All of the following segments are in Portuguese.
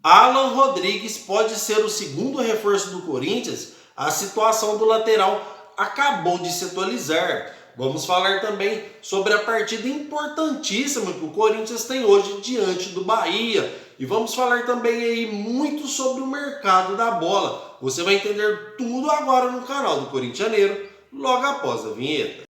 Alan Rodrigues pode ser o segundo reforço do Corinthians? A situação do lateral acabou de se atualizar. Vamos falar também sobre a partida importantíssima que o Corinthians tem hoje diante do Bahia. E vamos falar também aí muito sobre o mercado da bola. Você vai entender tudo agora no canal do Corintianeiro, logo após a vinheta.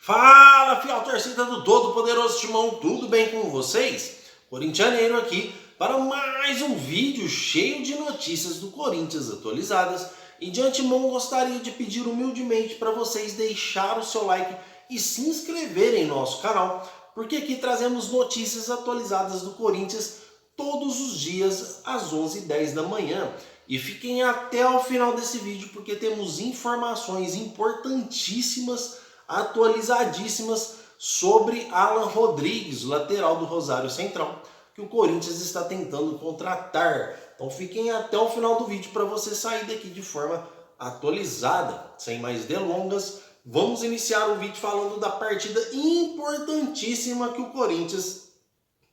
Fala, fiel torcida do Todo-Poderoso Timão, tudo bem com vocês? Corintianeiro aqui para mais um vídeo cheio de notícias do Corinthians atualizadas. E de antemão gostaria de pedir humildemente para vocês deixar o seu like e se inscreverem em nosso canal, porque aqui trazemos notícias atualizadas do Corinthians todos os dias às 11h10 da manhã. E fiquem até o final desse vídeo porque temos informações importantíssimas, atualizadíssimas sobre Alan Rodrigues, lateral do Rosário Central, que o Corinthians está tentando contratar. Então fiquem até o final do vídeo para você sair daqui de forma atualizada. Sem mais delongas, vamos iniciar o vídeo falando da partida importantíssima que o Corinthians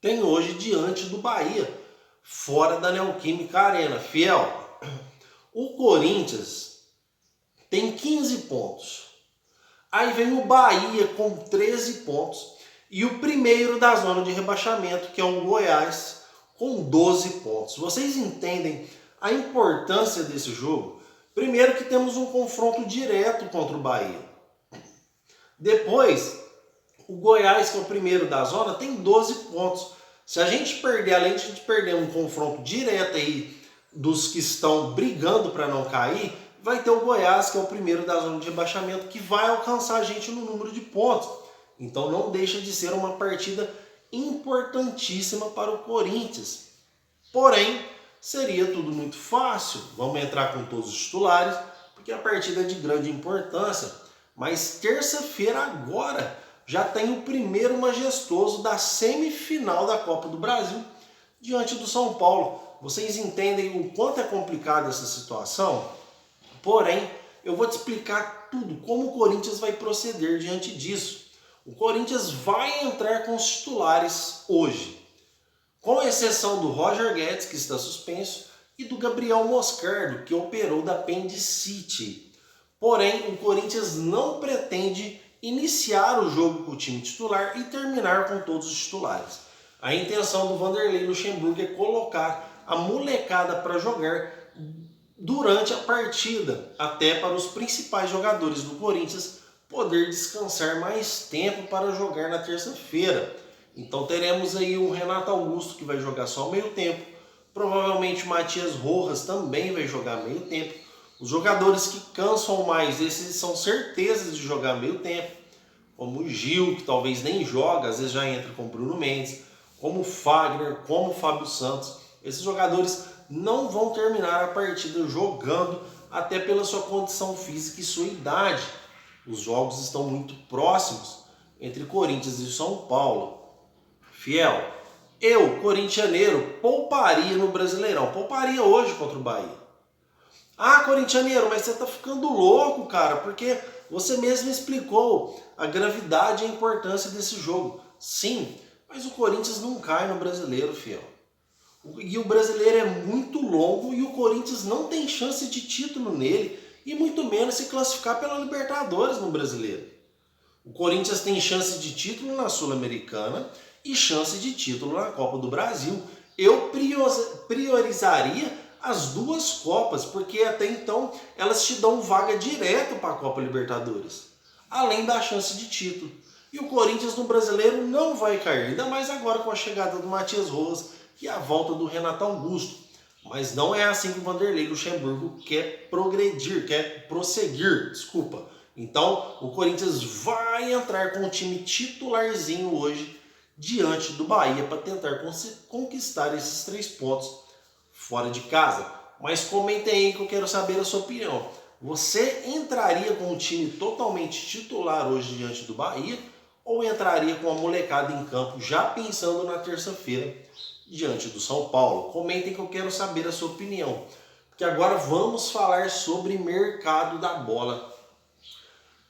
tem hoje diante do Bahia, fora da Neoquímica Arena. Fiel, o Corinthians tem 15 pontos. Aí vem o Bahia com 13 pontos e o primeiro da zona de rebaixamento, que é o Goiás, com 12 pontos. Vocês entendem a importância desse jogo? Primeiro que temos um confronto direto contra o Bahia. Depois, o Goiás, que é o primeiro da zona, tem 12 pontos. Se a gente perder, além de a gente perder um confronto direto aí dos que estão brigando para não cair, vai ter o Goiás, que é o primeiro da zona de rebaixamento, que vai alcançar a gente no número de pontos. Então não deixa de ser uma partida importantíssima para o Corinthians. Porém, seria tudo muito fácil. Vamos entrar com todos os titulares, porque a partida é de grande importância. Mas terça-feira agora já tem o primeiro majestoso da semifinal da Copa do Brasil diante do São Paulo. Vocês entendem o quanto é complicada essa situação? Porém, eu vou te explicar tudo, como o Corinthians vai proceder diante disso. O Corinthians vai entrar com os titulares hoje, com exceção do Roger Guedes, que está suspenso, e do Gabriel Moscardo, que operou da apendicite. Porém, o Corinthians não pretende iniciar o jogo com o time titular e terminar com todos os titulares. A intenção do Vanderlei Luxemburgo é colocar a molecada para jogar durante a partida, até para os principais jogadores do Corinthians poder descansar mais tempo para jogar na terça-feira. Então teremos aí o Renato Augusto, que vai jogar só meio tempo, provavelmente o Matias Rojas também vai jogar meio tempo. Os jogadores que cansam mais, esses são certezas de jogar meio tempo, como o Gil, que talvez nem joga, às vezes já entra com o Bruno Mendes, como o Fagner, como o Fábio Santos. Esses jogadores não vão terminar a partida jogando, até pela sua condição física e sua idade. Os jogos estão muito próximos entre Corinthians e São Paulo. Fiel, eu, corintianeiro, pouparia no Brasileirão. Pouparia hoje contra o Bahia. Ah, corintianeiro, mas você tá ficando louco, cara, porque você mesmo explicou a gravidade e a importância desse jogo. Sim, mas o Corinthians não cai no Brasileiro, fiel. E o Brasileiro é muito longo e o Corinthians não tem chance de título nele e muito menos se classificar pela Libertadores no Brasileiro. O Corinthians tem chance de título na Sul-Americana e chance de título na Copa do Brasil. Eu priorizaria as duas Copas, porque até então elas te dão vaga direto para a Copa Libertadores, além da chance de título. E o Corinthians no Brasileiro não vai cair, ainda mais agora com a chegada do Matias Rojas e a volta do Renato Augusto. Mas não é assim que o Vanderlei Luxemburgo quer prosseguir. Então o Corinthians vai entrar com o time titularzinho hoje diante do Bahia para tentar conquistar esses 3 pontos fora de casa. Mas comentem aí que eu quero saber a sua opinião. Você entraria com o time totalmente titular hoje diante do Bahia ou entraria com a molecada em campo já pensando na terça-feira diante do São Paulo? Comentem que eu quero saber a sua opinião. que agora vamos falar sobre mercado da bola.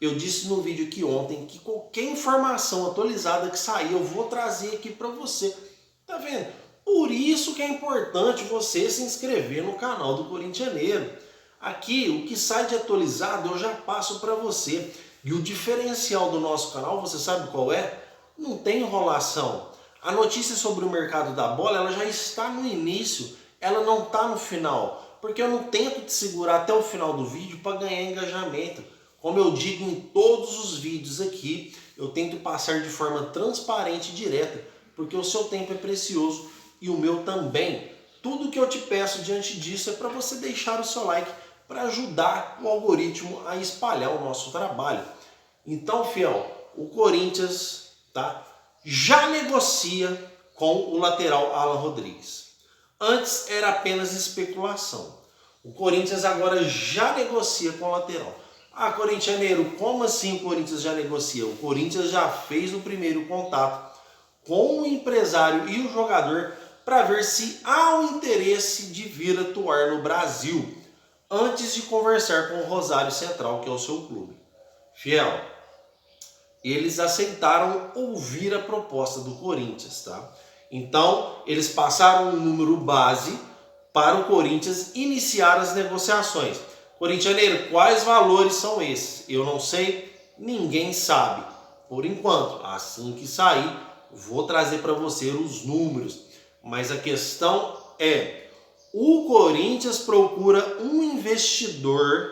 Eu disse no vídeo aqui ontem que qualquer informação atualizada que sair eu vou trazer aqui para você. Tá vendo? Por isso que é importante você se inscrever no canal do Corintianeiro. Aqui o que sai de atualizado eu já passo para você. E o diferencial do nosso canal, você sabe qual é? Não tem enrolação. A notícia sobre o mercado da bola ela já está no início, ela não está no final. Porque eu não tento te segurar até o final do vídeo para ganhar engajamento. Como eu digo em todos os vídeos aqui, eu tento passar de forma transparente e direta, porque o seu tempo é precioso e o meu também. Tudo que eu te peço diante disso é para você deixar o seu like para ajudar o algoritmo a espalhar o nosso trabalho. Então, fiel, o Corinthians já negocia com o lateral Alan Rodrigues. Antes era apenas especulação. O Corinthians agora já negocia com o lateral. Ah, corintianeiro, como assim o Corinthians já negocia? O Corinthians já fez o primeiro contato com o empresário e o jogador para ver se há o interesse de vir atuar no Brasil antes de conversar com o Rosário Central, que é o seu clube. Fiel, eles aceitaram ouvir a proposta do Corinthians, tá? Então, eles passaram um número base para o Corinthians iniciar as negociações. Corintianeiro, quais valores são esses? Eu não sei, ninguém sabe. Por enquanto, assim que sair, vou trazer para você os números. Mas a questão é, o Corinthians procura um investidor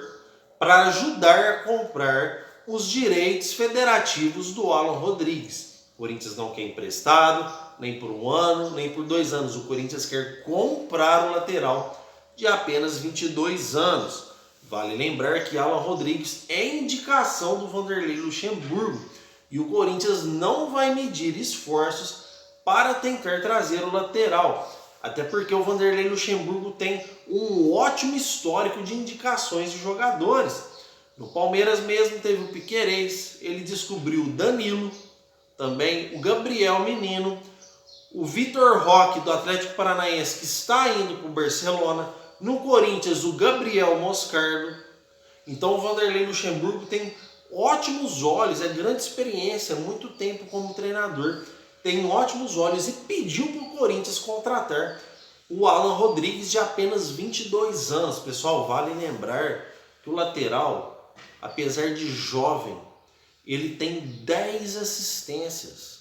para ajudar a comprar os direitos federativos do Alan Rodrigues. O Corinthians não quer emprestado, nem por 1 ano, nem por 2 anos. O Corinthians quer comprar o lateral de apenas 22 anos. Vale lembrar que Alan Rodrigues é indicação do Vanderlei Luxemburgo e o Corinthians não vai medir esforços para tentar trazer o lateral. Até porque o Vanderlei Luxemburgo tem um ótimo histórico de indicações de jogadores. No Palmeiras mesmo teve o Piquerez, ele descobriu o Danilo, também o Gabriel Menino, o Vitor Roque do Atlético Paranaense que está indo para o Barcelona. No Corinthians, o Gabriel Moscardo. Então o Vanderlei Luxemburgo tem ótimos olhos, é grande experiência, muito tempo como treinador. Tem ótimos olhos e pediu para o Corinthians contratar o Alan Rodrigues de apenas 22 anos. Pessoal, vale lembrar que o lateral, apesar de jovem, ele tem 10 assistências.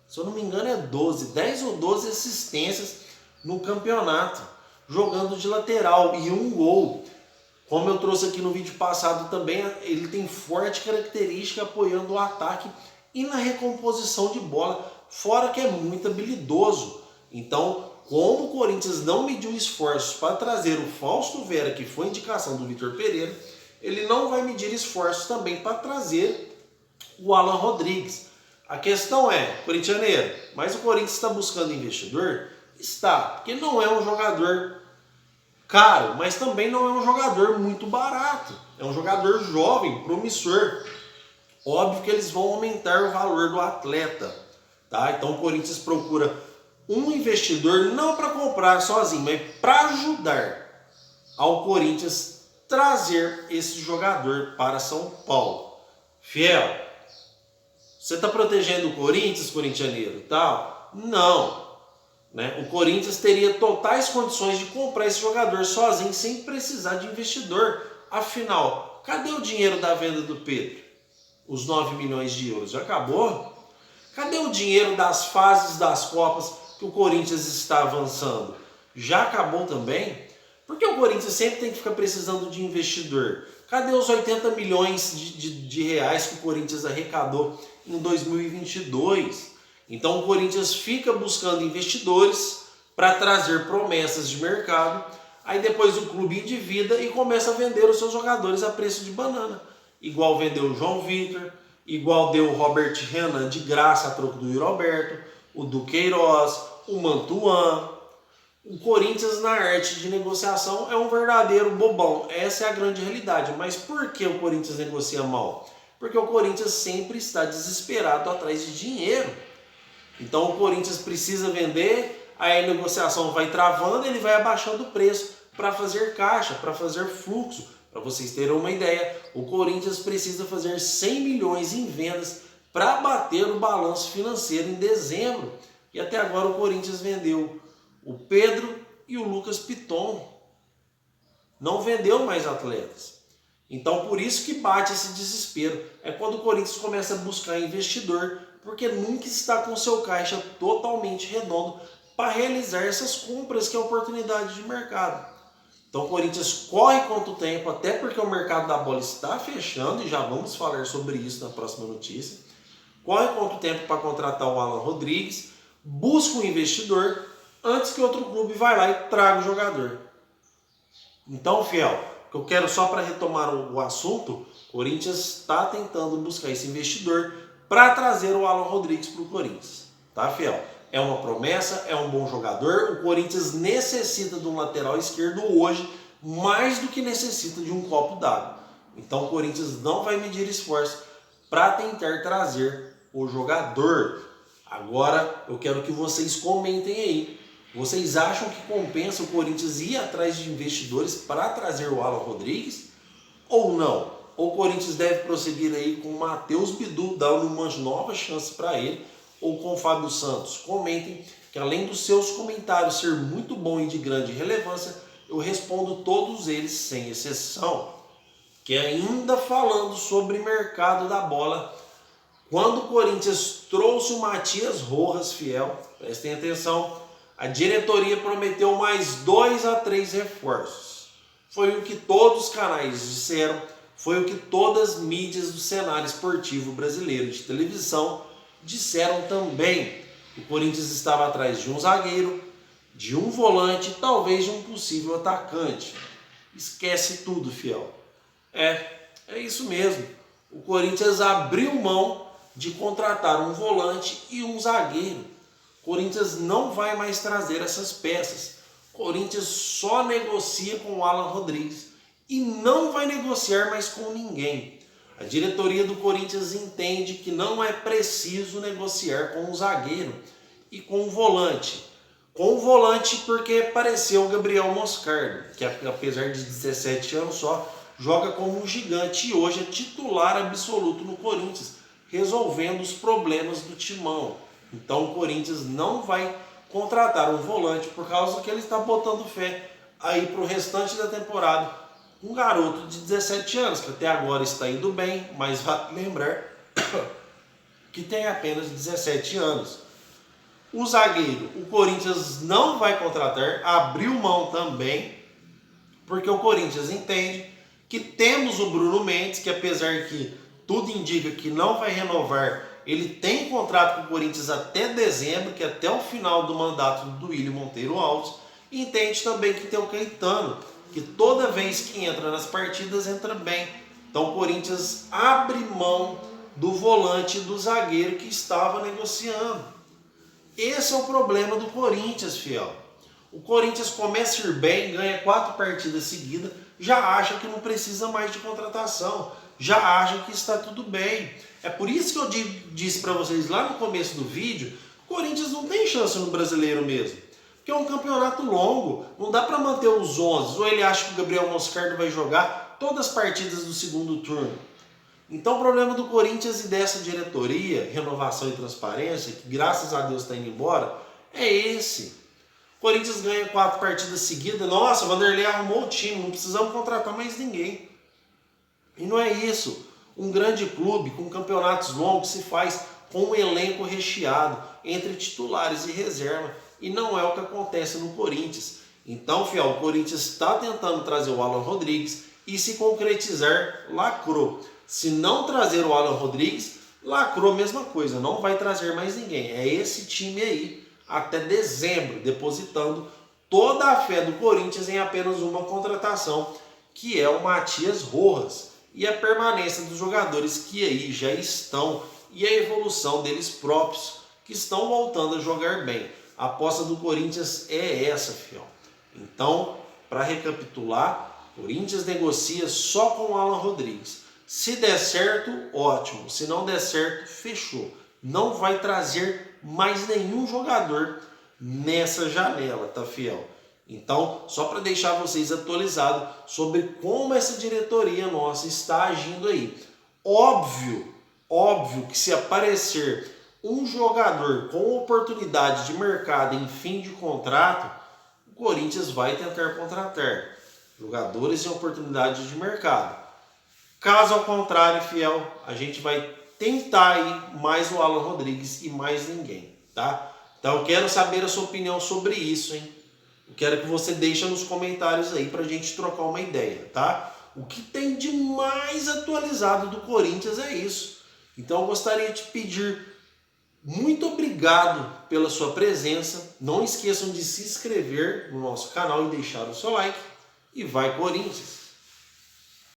Se eu não me engano é 10 ou 12 assistências no campeonato, jogando de lateral e 1 gol. Como eu trouxe aqui no vídeo passado também, ele tem forte característica apoiando o ataque e na recomposição de bola, fora que é muito habilidoso. Então, como o Corinthians não mediu esforços para trazer o Fausto Vera, que foi indicação do Vitor Pereira, ele não vai medir esforços também para trazer o Alan Rodrigues. A questão é, corintianeiro, mas o Corinthians está buscando investidor? Está, porque não é um jogador caro, mas também não é um jogador muito barato. É um jogador jovem, promissor. Óbvio que eles vão aumentar o valor do atleta, tá? Então o Corinthians procura um investidor não para comprar sozinho, mas para ajudar ao Corinthians trazer esse jogador para São Paulo. Fiel, você está protegendo o Corinthians, corintianeiro e tal? Não. O Corinthians teria totais condições de comprar esse jogador sozinho, sem precisar de investidor. Afinal, cadê o dinheiro da venda do Pedro? Os 9 milhões de euros já acabou? Cadê o dinheiro das fases das Copas que o Corinthians está avançando? Já acabou também? Porque o Corinthians sempre tem que ficar precisando de investidor. Cadê os 80 milhões de reais que o Corinthians arrecadou em 2022? Então o Corinthians fica buscando investidores para trazer promessas de mercado, aí depois o clube endivida e começa a vender os seus jogadores a preço de banana. Igual vendeu o João Vitor, igual deu o Robert Renan de graça a troco do Yuri Alberto, o Duqueiroz, o Mantuan. O Corinthians na arte de negociação é um verdadeiro bobão, essa é a grande realidade. Mas por que o Corinthians negocia mal? Porque o Corinthians sempre está desesperado atrás de dinheiro. Então o Corinthians precisa vender, aí a negociação vai travando, ele vai abaixando o preço para fazer caixa, para fazer fluxo. Para vocês terem uma ideia, o Corinthians precisa fazer 100 milhões em vendas para bater o balanço financeiro em dezembro. E até agora o Corinthians vendeu o Pedro e o Lucas Piton. Não vendeu mais atletas. Então por isso que bate esse desespero. É quando o Corinthians começa a buscar investidor, porque nunca está com seu caixa totalmente redondo para realizar essas compras que é oportunidade de mercado. Então o Corinthians corre quanto tempo, até porque o mercado da bola está fechando, e já vamos falar sobre isso na próxima notícia. Corre quanto tempo para contratar o Alan Rodrigues, busca um investidor antes que outro clube vá lá e traga o jogador. Então, fiel, que eu quero só para retomar o assunto, o Corinthians está tentando buscar esse investidor para trazer o Alan Rodrigues para o Corinthians. Tá, fiel? É uma promessa, é um bom jogador. O Corinthians necessita de um lateral esquerdo hoje mais do que necessita de um copo d'água. Então o Corinthians não vai medir esforço para tentar trazer o jogador. Agora eu quero que vocês comentem aí. Vocês acham que compensa o Corinthians ir atrás de investidores para trazer o Alan Rodrigues? Ou não? Ou o Corinthians deve prosseguir aí com o Matheus Bidu, dando uma nova chance para ele, ou com o Fábio Santos? Comentem, que além dos seus comentários ser muito bom e de grande relevância, eu respondo todos eles sem exceção. Que ainda falando sobre mercado da bola, quando o Corinthians trouxe o Matias Rojas, fiel, prestem atenção, a diretoria prometeu mais 2 a 3 reforços. Foi o que todos os canais disseram, foi o que todas as mídias do cenário esportivo brasileiro de televisão disseram também. O Corinthians estava atrás de um zagueiro, de um volante, talvez de um possível atacante. Esquece tudo, fiel. É isso mesmo. O Corinthians abriu mão de contratar um volante e um zagueiro. O Corinthians não vai mais trazer essas peças. O Corinthians só negocia com o Alan Rodrigues e não vai negociar mais com ninguém. A diretoria do Corinthians entende que não é preciso negociar com o zagueiro e com o volante. Com o volante porque apareceu o Gabriel Moscardo, que apesar de 17 anos só, joga como um gigante e hoje é titular absoluto no Corinthians, resolvendo os problemas do timão. Então o Corinthians não vai contratar um volante por causa que ele está botando fé aí para o restante da temporada. Um garoto de 17 anos, que até agora está indo bem, mas vale lembrar que tem apenas 17 anos. O zagueiro, o Corinthians não vai contratar, abriu mão também, porque o Corinthians entende que temos o Bruno Mendes, que apesar que tudo indica que não vai renovar, ele tem contrato com o Corinthians até dezembro, que é até o final do mandato do William Monteiro Alves, e entende também que tem o Caetano, que toda vez que entra nas partidas, entra bem. Então o Corinthians abre mão do volante e do zagueiro que estava negociando. Esse é o problema do Corinthians, fiel. O Corinthians começa a ir bem, ganha 4 partidas seguidas, já acha que não precisa mais de contratação, já acha que está tudo bem. É por isso que eu disse para vocês lá no começo do vídeo, o Corinthians não tem chance no brasileiro mesmo. Porque é um campeonato longo, não dá para manter os 11. Ou ele acha que o Gabriel Moscardo vai jogar todas as partidas do segundo turno. Então o problema do Corinthians e dessa diretoria, renovação e transparência, que graças a Deus está indo embora, é esse. O Corinthians ganha 4 partidas seguidas, nossa, o Vanderlei arrumou o time, não precisamos contratar mais ninguém. E não é isso. Um grande clube com campeonatos longos se faz com um elenco recheado entre titulares e reserva. E não é o que acontece no Corinthians. Então, fiel, o Corinthians está tentando trazer o Alan Rodrigues e se concretizar, lacrou. Se não trazer o Alan Rodrigues, lacrou a mesma coisa, não vai trazer mais ninguém. É esse time aí, até dezembro, depositando toda a fé do Corinthians em apenas uma contratação, que é o Matias Rojas. E a permanência dos jogadores que aí já estão e a evolução deles próprios, que estão voltando a jogar bem. A aposta do Corinthians é essa, fiel. Então, para recapitular, o Corinthians negocia só com o Alan Rodrigues. Se der certo, ótimo. Se não der certo, fechou. Não vai trazer mais nenhum jogador nessa janela, tá, fiel? Então, só para deixar vocês atualizados sobre como essa diretoria nossa está agindo aí. Óbvio que se aparecer um jogador com oportunidade de mercado em fim de contrato, o Corinthians vai tentar contratar jogadores em oportunidade de mercado. Caso ao contrário, fiel, a gente vai tentar aí mais o Alan Rodrigues e mais ninguém, tá? Então eu quero saber a sua opinião sobre isso, hein? Eu quero que você deixe nos comentários aí pra gente trocar uma ideia, tá? O que tem de mais atualizado do Corinthians é isso. Então eu gostaria de pedir muito obrigado pela sua presença. Não esqueçam de se inscrever no nosso canal e deixar o seu like. E vai Corinthians!